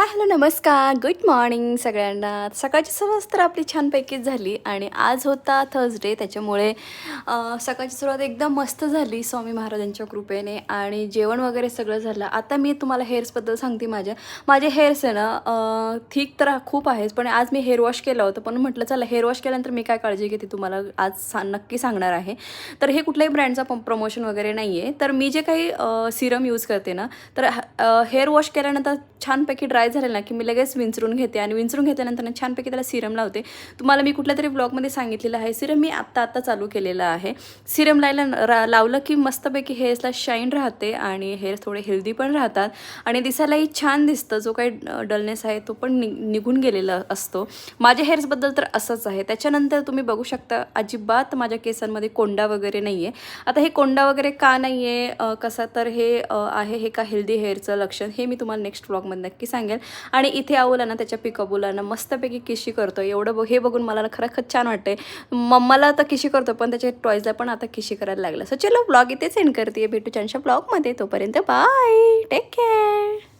Hi hello नमस्कार good morning सगळ्यांना. सकाळची सुरुवात तर आपली छानपैकीच झाली आणि आज होता थर्सडे, त्याच्यामुळे सकाळची सुरुवात एकदम मस्त झाली स्वामी महाराजांच्या कृपेने आणि जेवण वगैरे सगळं झालं. आता मी तुम्हाला हेअर्सबद्दल सांगते. माझे हेअर्स आहे ना ठीक तर खूप आहेच, पण आज मी हेअर वॉश केलं होतं. पण म्हटलं चला हेअर वॉश केल्यानंतर मी काय काळजी घेते तुम्हाला आज नक्की सांगणार आहे. तर हे कुठल्याही ब्रँडचा प्रमोशन वगैरे नाही आहे. तर मी जे काही सिरम यूज करते ना, तर हेअर वॉश केल्यानंतर छानपैकी ड्राय झालं ना की मी लगेच विंचरून घेते आणि विंचरून घेतल्यानंतर ना छानपैकी त्याला सिरम लावते. तुम्हाला मी कुठल्या तरी ब्लॉगमध्ये सांगितलेलं आहे, सिरम मी आत्ता चालू केलेलं आहे. सिरम लावलं की मस्तपैकी हेअर्सला शाईन राहते आणि हेअर्स थोडे हेल्दी पण राहतात आणि दिसायलाही छान दिसतं. जो काही डलनेस आहे तो पण निघून गेलेला असतो. माझ्या हेअर्सबद्दल तर असंच आहे. त्याच्यानंतर तुम्ही बघू शकता अजिबात माझ्या केसांमध्ये कोंडा वगैरे नाही आहे. आता हे कोंडा वगैरे का नाही आहे कसा, तर हे आहे हे का हेल्दी हेअरचं लक्षण, हे मी तुम्हाला नेक्स्ट व्लॉगमध्ये नक्की सांगेल. आणि इथे आवला ना त्याच्या पिकाबुलांना मस्तपैकी किशी करतो. हे बघून मला ना खरंच छान वाटते. मम्माला आता किशी करतो, पण त्याच्या टॉयजला पण आता किशी करायला लागला. सो चलो ब्लॉग इथेच एंड करते. भेटू छानशा ब्लॉगमध्ये. तोपर्यंत बाय, टेक केअर.